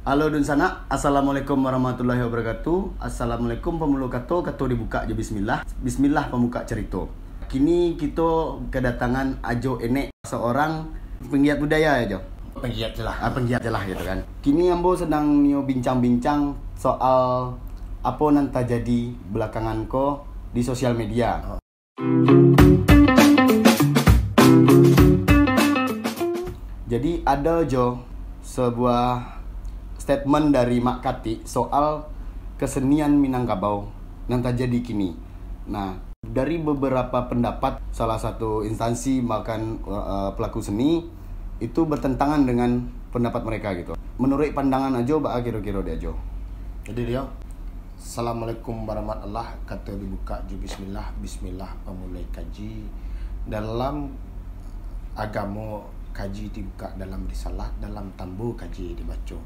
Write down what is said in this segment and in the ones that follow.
Halo Dun Sana, Assalamualaikum warahmatullahi wabarakatuh. Assalamualaikum pemulu kato dibuka je bismillah. Bismillah pemuka cerita. Kini kita kedatangan Ajo Enek, seorang penggiat budaya ya Jo. Penggiat jelah. Penggiat jelah gitu kan. Kini ambo sedang nio bincang-bincang soal apa nanti jadi belakangan ko di sosial media. Jadi ada Jo sebuah statement dari Mak Kati soal kesenian Minangkabau yang terjadi kini. Nah, dari beberapa pendapat salah satu instansi bahkan pelaku seni itu bertentangan dengan pendapat mereka gitu. Menurut pandangan Ajo, bah kira-kira dia Ajo. Jadi dia, Assalamualaikum warahmatullahi kata dibuka ju bismillah, bismillah pemulai kaji dalam agama kaji dibuka dalam risalah dalam tambu kaji dibaca.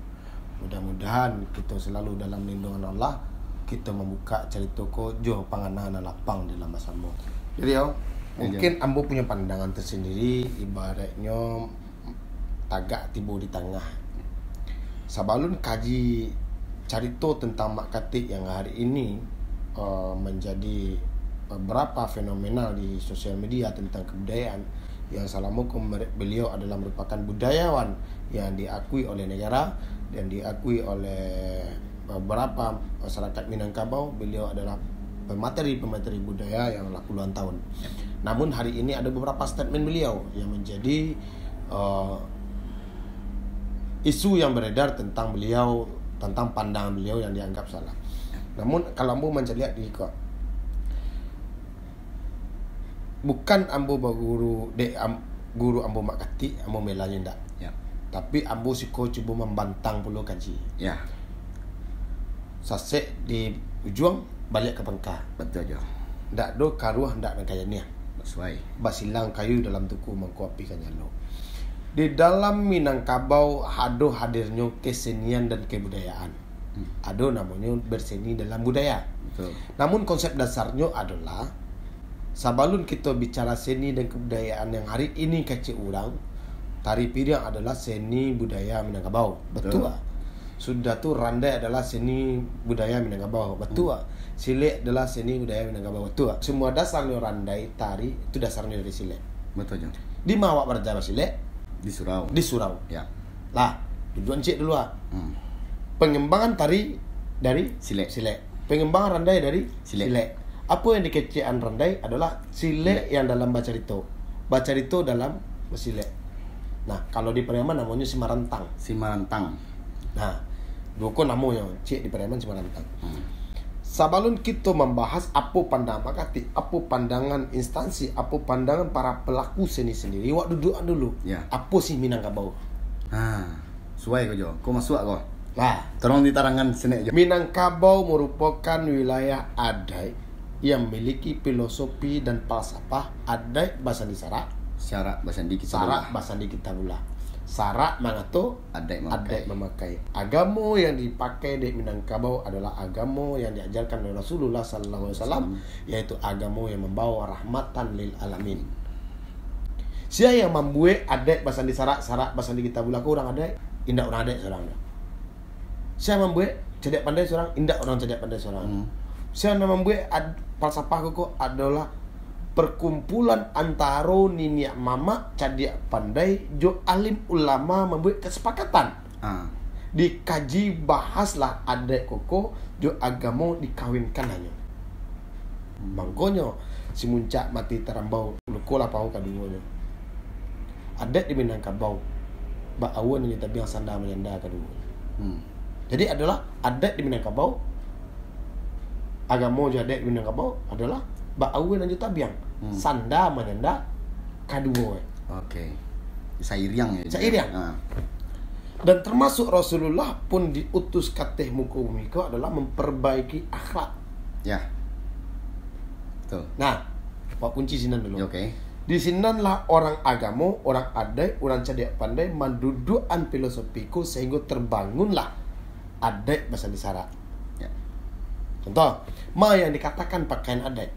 Mudah-mudahan kita selalu dalam lindungan Allah, kita membuka cerita ko jo panganan lapang dalam masamu. Jadi mungkin ambo punya pandangan tersendiri, ibaratnya agak tiba di tengah. Sebelum kaji cerita tentang Mak Katik yang hari ini menjadi beberapa fenomenal di sosial media tentang kebudayaan, yang salamukum beliau adalah merupakan budayawan yang diakui oleh negara dan diakui oleh beberapa masyarakat Minangkabau. Beliau adalah pemateri budaya yang telah puluhan tahun. Namun hari ini ada beberapa statement beliau yang menjadi isu yang beredar tentang beliau, tentang pandangan beliau yang dianggap salah. Namun kalau ambo mencari di kok, bukan ambo guru ambo Mak Katik, ambo melanya ndak. Ya. Tapi ambo siko cuba membantang puluh kaji. Ya. Sasek di ujung balik ke pengkar. Betul Jo. Ndak do karuah ndak nak kaya ni. Sesuai. Basilang kayu dalam tuku mangko api kan nyalo. Di dalam Minangkabau ado hadirnya kesenian dan kebudayaan. Ado namanya berseni dalam budaya. Betul. Namun konsep dasarnya adalah sebelum kita bicara seni dan kebudayaan yang hari ini kecil orang, tari piring adalah seni budaya Minangkabau. Betul. Sudah tu randai adalah seni budaya Minangkabau. Betul. Silek adalah seni budaya Minangkabau. Betul. Semua dasarnya randai, tari itu dasarnya dari silek. Betul Jo. Di mana awak belajar silek? Di surau. Di surau. Ya. Lah, tujuan cik dulu ah. Pengembangan tari dari Silek. Pengembangan randai dari Silek. Apa yang dikecian randai adalah silek yang dalam bacarito. Bacarito dalam silek. Nah, kalau di Pariaman namanya Simarantang. Simarantang. Nah, dua ko namanya cik di Pariaman Simarantang. Sebelum kita membahas apa pandangan Mak Katik, apa pandangan instansi, apa pandangan para pelaku seni sendiri, wak dudukan dulu. Ya. Apa sih Minangkabau? Suai kau Jo. Kau masuk kau. Lah, Tolong diterangkan sini Jo. Minangkabau merupakan wilayah adat yang memiliki filosofi dan falsafah adat bahasa di Sarak. Syarat bahasa di kita. Sarak bahasa di Kitabullah. Sarak mangato Adat memakai. Agama yang dipakai di Minangkabau adalah agama yang diajarkan oleh Rasulullah sallallahu alaihi wasallam, yaitu agama yang membawa rahmatan lil alamin. Siapa yang membuat adat bahasa di Sarak bahasa di Kitabullah kurang adat, indah orang adat seorang. Siapa membuat cerdik pandai seorang, indah orang cerdik pandai seorang. Siapa yang membuat falsafah kok adalah perkumpulan antara niniak mama cerdik pandai jo alim ulama membuat kesepakatan. Dikaji bahaslah adat koko jo agama dikawinkan hanya. Mangkonyo si muncak mati terambau lukola pau kaduanya. Adat di Minangkabau ba awan ni tabiang sanda menyanda kedua. Jadi adalah adat di Minangkabau, agama je adat di Minangkabau adalah ba awan dan tabiang sanda menyanda kedua. Okey. Sairiang ya. Sairiang. Dan termasuk Rasulullah pun diutus kateh muka bumi ko adalah memperbaiki akhlak. Ya. Betul. Nah, pak kunci sinan dulu. Okey. Di sinanlah orang agama, orang adat, orang cerdik pandai mendudukan filosofiku sehingga terbangunlah adat bahasa di Sarak. Ya. Contoh, yang dikatakan pakaian adat.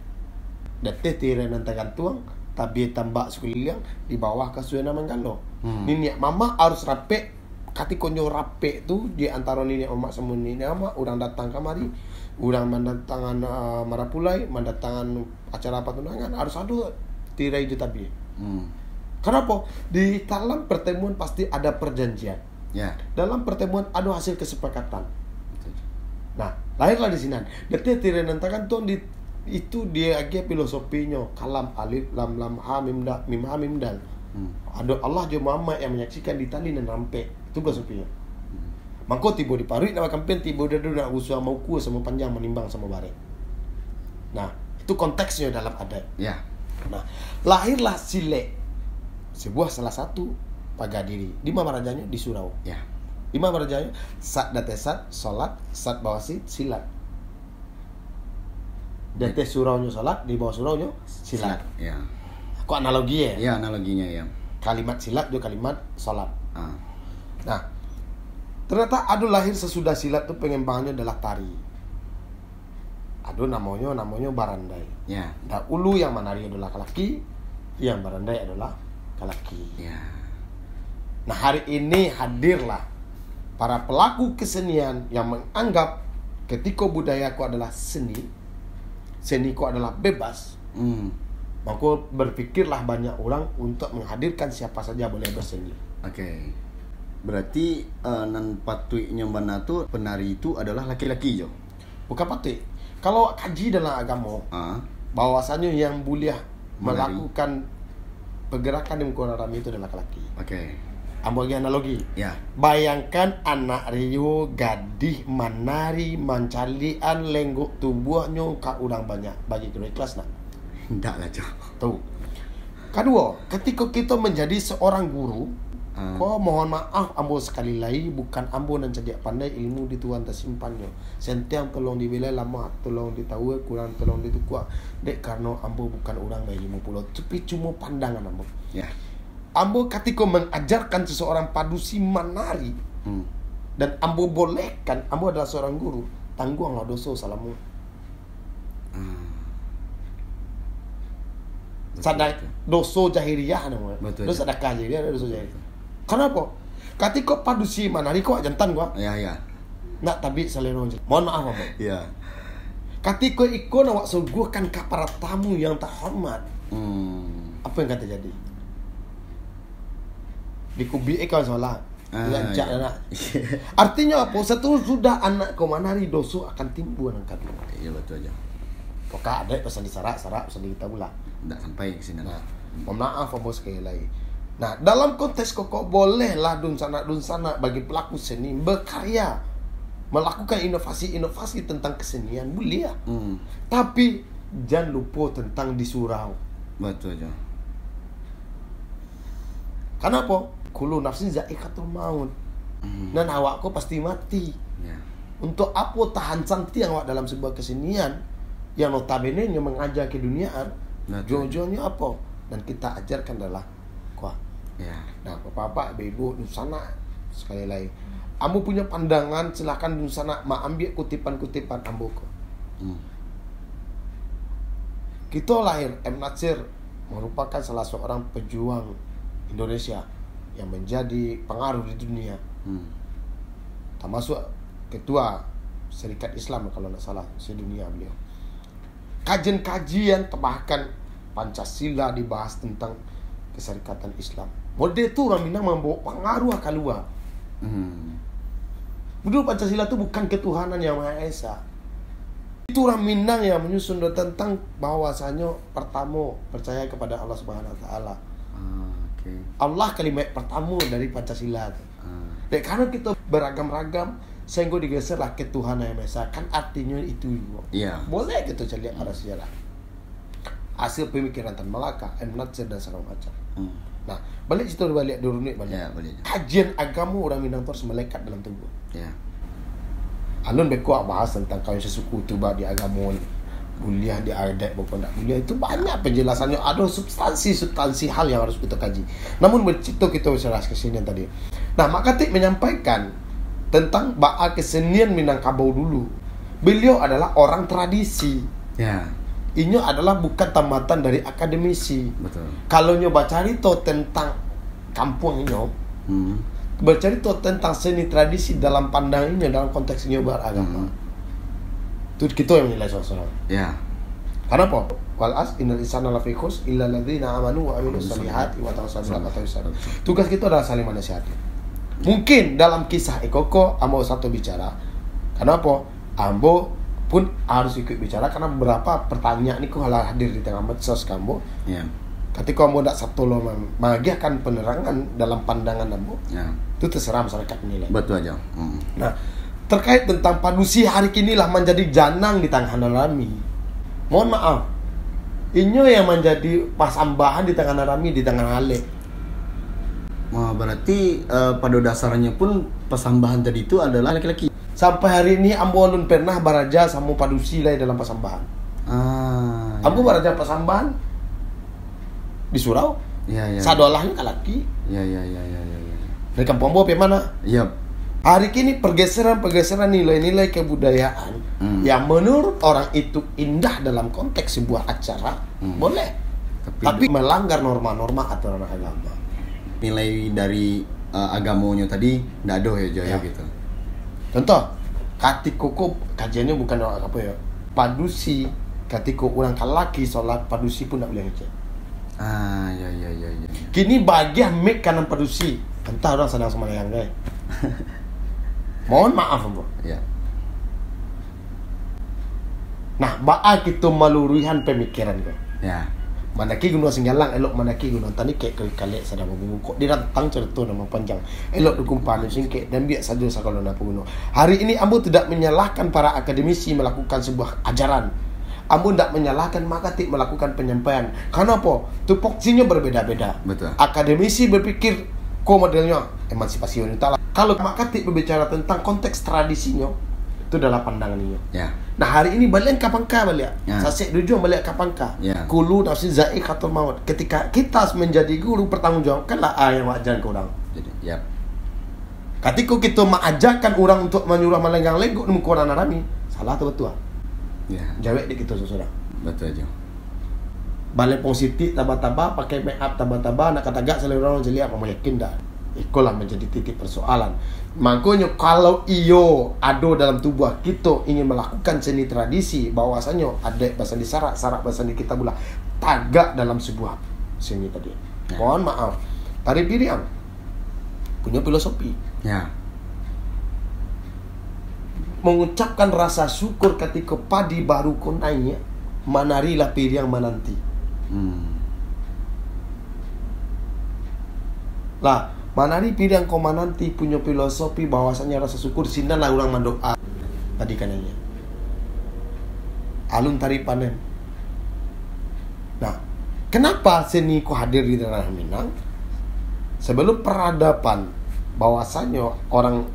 Dete tira nantakan tuang, tabi tambak sekeliling di bawah kasuena manggalo. Niniak mama harus rapek konyo rape tu di antara nini omak semua nini omak orang datang kamari, orang mendatangan marapulai, mendatangan acara patunangan harus ada tirai itu tapi. Kenapa? Di dalam pertemuan pasti ada perjanjian. Ya. Dalam pertemuan ada hasil kesepakatan. Nah, lahirlah di sini. Berarti tirai nantakan tuh itu dia lagi filosofinya kalam alif lam lam ha mim da mim ha mim dal. Ada Allah je Muhammad yang menyaksikan di tali dan rampe. Itu filosofinya. Mangko tiba di parit nak kampen tiba dia nak usaha mau ku sama panjang menimbang sama bare. Nah, itu konteksnya dalam adat. Ya. Nah, lahirlah Sile. Sebuah salah satu pagadiri. Di mana rajanya? Di surau. Ya. Di mana rajanya? Sat datesat, salat, sat bawasit, silat. Dete suraunya salat, di bawah suraunya silat. Ya. Kok analogi ya? Ya, analoginya ya. Kalimat silat juga kalimat salat. Ah. Nah, ternyata Ado lahir sesudah silat tuh pengembangannya adalah tari. Ado namanya barandai. Ya. Dahulu yang menari adalah laki, yang barandai adalah laki. Ya. Nah, hari ini hadirlah para pelaku kesenian yang menganggap ketika budayaku adalah seniku adalah bebas. Maka berpikirlah banyak orang untuk menghadirkan siapa saja boleh berseni. Oke. Berarti nan patui nyombana tu penari itu adalah laki-laki jo. Bukan patut. Kalau kaji dalam agama, bahwasanya yang boleh melakukan pergerakan di muka rami itu adalah laki-laki. Oke. Ambil lagi analogi. Ya. Bayangkan anak Rio gadih menari mancalian lengguk tubuhnya ka udang banyak bagi kira ikhlas nak. Ndak lah jo. Tuh. Kedua, ketika kita menjadi seorang guru, kau mohon maaf ambo sekali lagi bukan ambo nan jadi pandai ilmu di tuan tersimpannya. Sentiang tolong dibela lama, tolong ditahu kurang tolong ditukua. Dek karena ambo bukan orang bayi ilmu pulau, tapi cuma pandangan ambo. Ya. Ambo ketika mengajarkan seseorang padusi menari dan ambo bolehkan, ambo adalah seorang guru, tangguhlah dosa salamu. Sadar dosa jahiliyah namanya. Dosa sedekah jahiliyah ada dosa jahiliyah. Kenapa? Ketika padusi menari kau jantan gua. Ya, ya. Nak tapi selero. Mohon maaf Abang. Ya. Ketika ikon awak suguhkan ke para tamu yang tak hormat. Apa yang kata jadi? Dikubi kau salah. Lancak ya. anak. Artinya apa? Sudah anak kau menari dosa akan timbul angkat. Iya betul aja. Pokok ada pesan di sarak pesan di kita pula. Nggak sampai ke sini. Nah, mohon maaf Abang sekali lagi. Nah, dalam konteks kok bolehlah dun sana bagi pelaku seni berkarya, melakukan inovasi-inovasi tentang kesenian boleh ya. Tapi jangan lupa tentang di surau. Betul aja. Kenapa? Kulu nafsin za'iqatul maut. Dan awakku pasti mati. Ya. Untuk apa tahan santiang awak dalam sebuah kesenian yang notabene yang mengajar keduniaan? Jojonya apa? Dan kita ajarkan adalah kuah. Ya. Nah, bapak-bapak, ibu-ibu, nusana sekali lagi. Ambo punya pandangan, silahkan nusana ambil kutipan-kutipan ambo ko. Kita lahir M. Natsir merupakan salah seorang pejuang Indonesia yang menjadi pengaruh di dunia. Termasuk ketua Serikat Islam kalau tidak salah sedunia beliau. Kajian-kajian bahkan Pancasila dibahas tentang keserikatan Islam. Model itu orang Minang membawa pengaruh keluar. Dulu Pancasila itu bukan ketuhanan yang Maha Esa. Itu orang Minang yang menyusun tentang bahwasanya pertama percaya kepada Allah Subhanahu Wa Taala. Okay. Allah kalimat pertama dari Pancasila. Dan karena kita beragam-ragam, sehingga digeserlah ketuhanan yang Maha Esa. Kan artinya itu juga. Iya. Boleh kita lihat pada sejarah. Hasil pemikiran Tan Malaka, M. Natsir dan segala macam. Nah, balik situ balik dulu nih balik. Ya, balik. Kajian agama orang Minang terus melekat dalam tubuh. Ya. Alun beko bahas tentang kawin sesuku tu di agama kuliah di adat bukan tak kuliah itu banyak penjelasannya, ada substansi hal yang harus kita kaji. Namun bercita kita berseras kesenian tadi. Nah, Mak Katik menyampaikan tentang baal kesenian Minangkabau dulu. Beliau adalah orang tradisi. Ya. Ini adalah bukan tamatan dari akademisi. Betul. Kalau nyoba cari to tentang kampung ini, bercerita tentang seni tradisi dalam pandangannya dalam konteksnya beragama. Itu kita yang nilai seorang. Ya. Kenapa? Wal as innal insana lafi khusr illa alladziina amanu wa amilus solihati wa tawassaw bil haqqi wa tawassaw. Tugas kita adalah saling menasihati. Mungkin dalam kisah Ekoko Ambo satu bicara. Kenapa? Ambo pun harus ikut bicara karena beberapa pertanyaan ini halah hadir di tengah medsos Ambo. Ya. Ketika Ambo tidak satu lo mengagiahkan penerangan dalam pandangan Ambo, Ya. itu terserah masyarakat menilai. Betul aja. Nah, terkait tentang padusi hari kinilah menjadi janang di tangan Narami. Mohon maaf, inyo yang menjadi pasambahan di tangan Narami, di tangan Ale. Wah, berarti pada dasarnya pun pesambahan tadi itu adalah laki-laki. Sampai hari ini Ambo belum pernah baraja sama padusi lain dalam pasambahan. Ambo baraja pasambahan di surau. Ya, ya. Sadolahnya ke laki. Ya. Dari kampung Ambo mana? Iya. Hari kini pergeseran nilai-nilai kebudayaan yang menurut orang itu indah dalam konteks sebuah acara boleh, tapi melanggar norma-norma aturan agama. Nilai dari agamonya tadi nggak ada ya Jaya gitu. Contoh, katiko kajiannya bukan apa ya, padusi katiko orang laki sholat padusi pun tidak boleh ngecek. Ya. Kini bagian make kanan padusi, entah orang sedang sama yang guys. Mohon maaf Ambo. Ya. Nah, ba'a kita malurihan pemikiran kau. Ya. Manaki gunung singgalang elok manaki gunung tani kek kali sedang mengungkok dia datang cerita nama panjang elok dukumpan singkek dan biak saja sakalo na gunung. Hari ini Ambo tidak menyalahkan para akademisi melakukan sebuah ajaran. Ambo tidak menyalahkan Makatik melakukan penyampaian. Kenapa? Tupoksinya berbeda-beda. Betul. Akademisi berpikir modelnya emansipasi wanita. Kalau Makatik berbicara tentang konteks tradisinya, itu adalah pandangannya. Ya. Nah hari ini balik kapangka balik. Ya. Sasek dujung balik kapangka. Ya. Kulu nafsi zaikatul maut. Ketika kita menjadi guru pertanggungjawabkanlah yang wajar ke orang. Jadi, ya. Ketika kita mengajarkan orang untuk menyuruh melenggang lenggok di muka orang Narami, salah atau betul? Ya. Jawab di kita sesudah. Betul aja. Balik positif taba-taba pakai make up taba-taba nak kata gak selalu orang jeli apa mau yakin dah. Itulah menjadi titik persoalan. Makanya kalau iyo ada dalam tubuh kita ingin melakukan seni tradisi, bahwasanya ada bahasa di sarak bahasa di kita pula tagak dalam sebuah seni tadi. Mohon maaf. Tari Piriang punya filosofi. Ya. Mengucapkan rasa syukur ketika padi baru konainya, manarilah Piriang menanti. Lah, manari Piriang kau menanti punya filosofi bahwasanya rasa syukur sinalah orang mendoa tadi kanannya. Alun tari panen. Nah, kenapa seni ku hadir di tanah Minang? Sebelum peradaban bahwasanya orang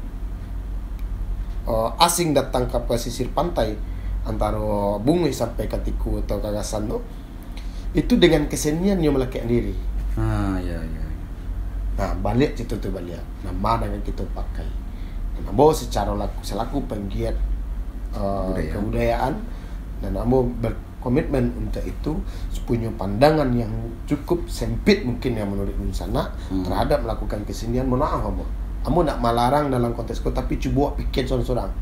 asing datang ke pesisir pantai antara Bungui sampai ke Tiku atau Kagasan itu dengan kesenian yang melekat diri. Ya. Nah, balik itu balik. Nama yang kita pakai. Nah, Ambo secara selaku penggiat kebudayaan dan Ambo berkomitmen untuk itu punya pandangan yang cukup sempit mungkin yang menurut sana terhadap melakukan kesenian. Maaf Ambo nak melarang dalam konteksku tapi cuba pikir seorang-seorang.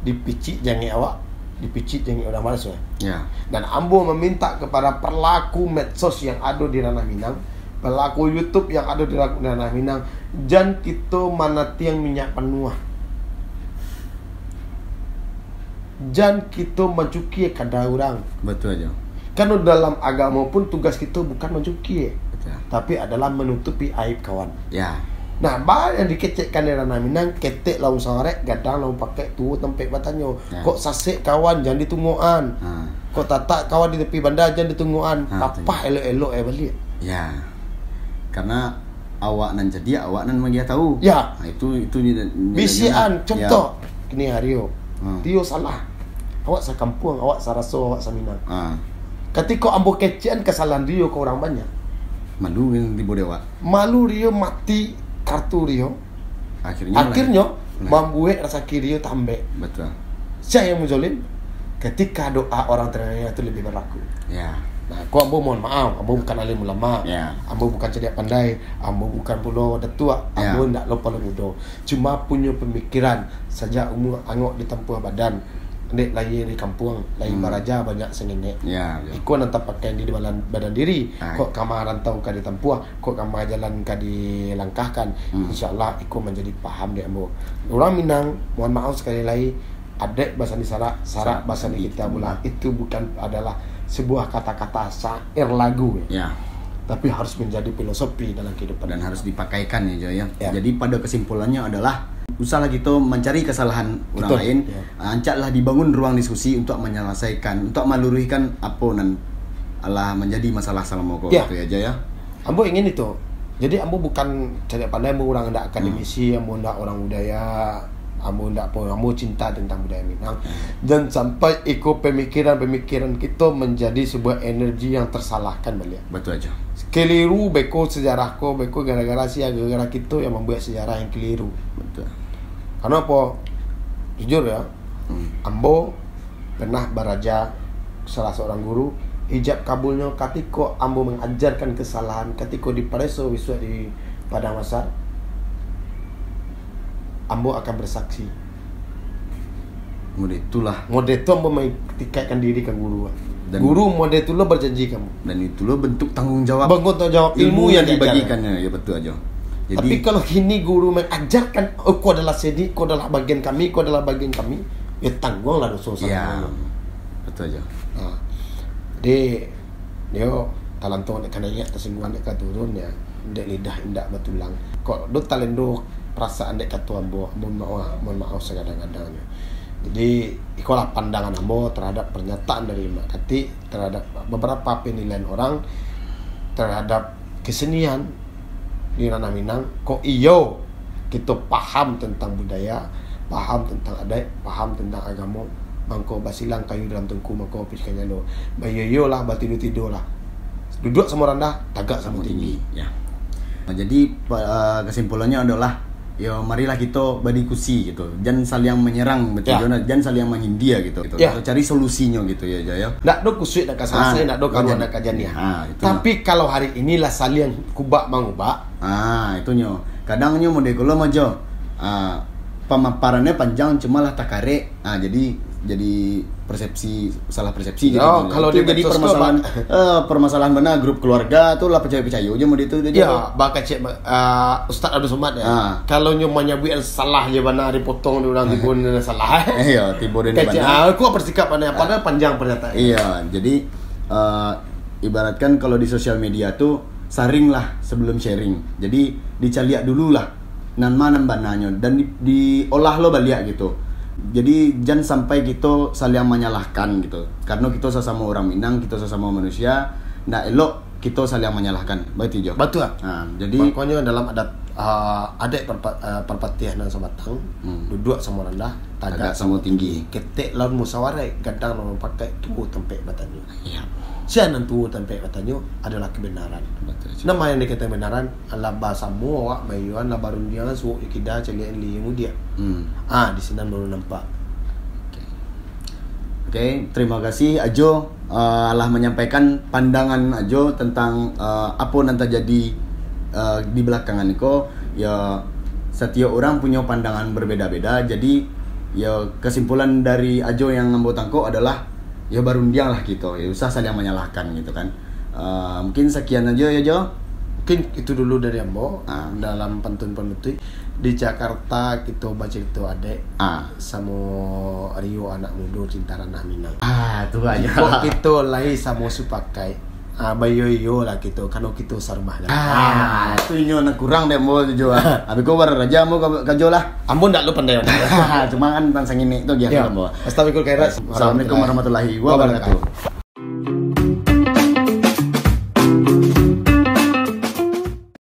Dipicik jangan awak, dipicik jangan orang malas Ya. Dan Ambo meminta kepada pelaku medsos yang ada di ranah Minang, pelaku YouTube yang ada di ranah Minang, jangan kita manati yang minyak penuh. Jangan kita mencuki kada orang. Betul aja. Karena dalam agama pun tugas kita bukan mencuki, Betul. tapi adalah menutupi aib kawan. Ya. Nah, bahal yang dikecekkan di ranah Minang, ketek laung sorek, gadang laung pakai tu tempat batanyo. Kok sasek kawan jangan ditungguan. Kok tatak kawan di tepi bandar jangan ditungguan. Apa elok-elok balik. Ya. Karena awak nan jadi awak nan magia tahu. Ya. Nah, itu bisian contoh. Ya. Kini Hario. Tio salah. Awak sekampung, awak saraso, awak saminang. Ketika ambo kecian kesalahan Rio ke orang banyak. Malu di bodewa. Malu Rio mati kartu Rio. Akhirnya membuat rasa Rio tambah. Betul. Saya yang menzolim ketika doa orang ternyata itu lebih berlaku. Ya. Nah, kau ambo mohon maaf, ambo bukan alim ulama, ambo bukan cerdik pandai, ambo bukan pula datua, ambo ndak lupa mudo. Cuma punya pemikiran saja umur angok di tempuh badan. Ndek lahir di kampung, lahir baraja banyak sengenek. Iko nanti pakai di badan diri. Kok kamar rantau ka ditempuh, kok kamar jalan ka dilangkahkan. Insyaallah iko menjadi paham dia ambo. Orang Minang, mohon maaf sekali lagi, adek bahasa di sarak bahasa di kita pula. Itu bukan adalah sebuah kata-kata syair lagu tapi harus menjadi filosofi dalam kehidupan dan harus dipakaikan ya Jo ya. Jadi pada kesimpulannya adalah usahalah kita mencari kesalahan orang lain, ancaklah dibangun ruang diskusi untuk menyelesaikan, untuk meluruhkan apa nan Allah menjadi masalah selama kau itu ya Jo ya. Ambo ingin itu. Jadi ambo bukan cerdik pandai, ambo orang ndak akademisi, ambo ndak orang budaya, ambo ndak apa, ambo cinta tentang budaya Minang. Dan sampai ikut pemikiran kita menjadi sebuah energi yang tersalahkan balik. Betul aja. Keliru beko sejarah ko, beko gara-gara gara kita yang membuat sejarah yang keliru. Betul. Karena apa? Jujur ya, ambo pernah baraja salah seorang guru, ijab kabulnya ketika ambo mengajarkan kesalahan ketika di Pareso Wiswa di Padang Masar. Ambo akan bersaksi. Mode itulah. Mode itu ambo mentikaikan diri ke guru. Dan guru mode itu lo berjanji kamu. Dan itu lo bentuk tanggung jawab. Bentuk tanggung jawab ilmu yang dibagikannya. Ya betul aja. Jadi, tapi kalau kini guru mengajarkan, oh kau adalah sedi, kau adalah bagian kami, kau adalah bagian kami, ya tanggunglah dosa. Betul aja. Jadi dia talanto nek kana ingat tersinggungan nek turun ya, ndek lidah indak betulang. Kok do talendo perasaan dek katu ambo, mohon maaf segadang-gadangnya. Jadi ikolah pandangan ambo terhadap pernyataan dari Mak Kati, terhadap beberapa penilaian orang terhadap kesenian di ranah Minang. Kok iyo kita paham tentang budaya, paham tentang adat, paham tentang agama. Mangko basilang kayu dalam tengku, mangko piskannya lo bayoyo lah, batidu-tidu lah, duduk sama rendah, tagak sama tinggi. Ya. Nah, jadi kesimpulannya adalah ya marilah kita berdiskusi gitu, jangan saling menyerang betul jangan saling mengindia gitu. Cari solusinya gitu ya Jaya. Ndak do kusuk nak selesai, ndak do karuan nak kajian ya. Tapi kalau hari inilah saling kubak mangubak. Itunya. Kadangnya mode kula majo. Pemaparannya panjang cumalah takare. Jadi salah persepsi gitu. Kalau itu jadi permasalahan mana grup keluarga tuh lah percaya aja mau itu bakal cek Ustaz Abdul Somad ya. Kalau nyomanya buat salah je mana dipotong di orang tibun salah. Iya, tibun di mana. Aku bersikap mana padahal panjang pernyataan. Iya, jadi ibaratkan kalau di sosial media tuh saring lah sebelum sharing. Jadi dicaliak dulu lah nan mana bananya dan diolah lo balik gitu. Jadi jangan sampai kita saling menyalahkan gitu. Karena kita sesama orang Minang, kita sesama manusia, ndak elok kita saling menyalahkan. Betul jo. Betul. Jadi makanya dalam adat perpatihan dan sebatang, duduk sama rendah, tagak sama tinggi. Ketik lawan musyawarah, gadang lawan pakai tubuh tempat batanya. Iya. Sianan tubuh tempat batanya adalah kebenaran. Betul. Nama yang dikatakan kebenaran adalah bahasa muak, mayuan lah baru dia suuk ikidah celian limu dia. Di sini baru nampak. Oke, terima kasih Ajo. Allah menyampaikan pandangan Ajo tentang apa nanti jadi di belakangan itu. Ya setiap orang punya pandangan berbeda-beda. Jadi ya kesimpulan dari Ajo yang ngambo adalah ya baru dia lah gitu. Ya usah saling menyalahkan gitu kan. Mungkin sekian aja ya Jo. Mungkin itu dulu dari ambo dalam pantun-pantun di Jakarta kita baca itu adek sama Rio anak muda cinta ranah Minang. Itu aja. Kok kita lagi sama supakai bayo-yo lah gitu karena kita sarmah lah. Itu inyo nak kurang deh mau Jo. Abi ko bar raja mau ka Jo lah. Ambon ndak lu pandai. Cuma kan tansang ini itu dia ambo. Assalamualaikum warahmatullahi wabarakatuh.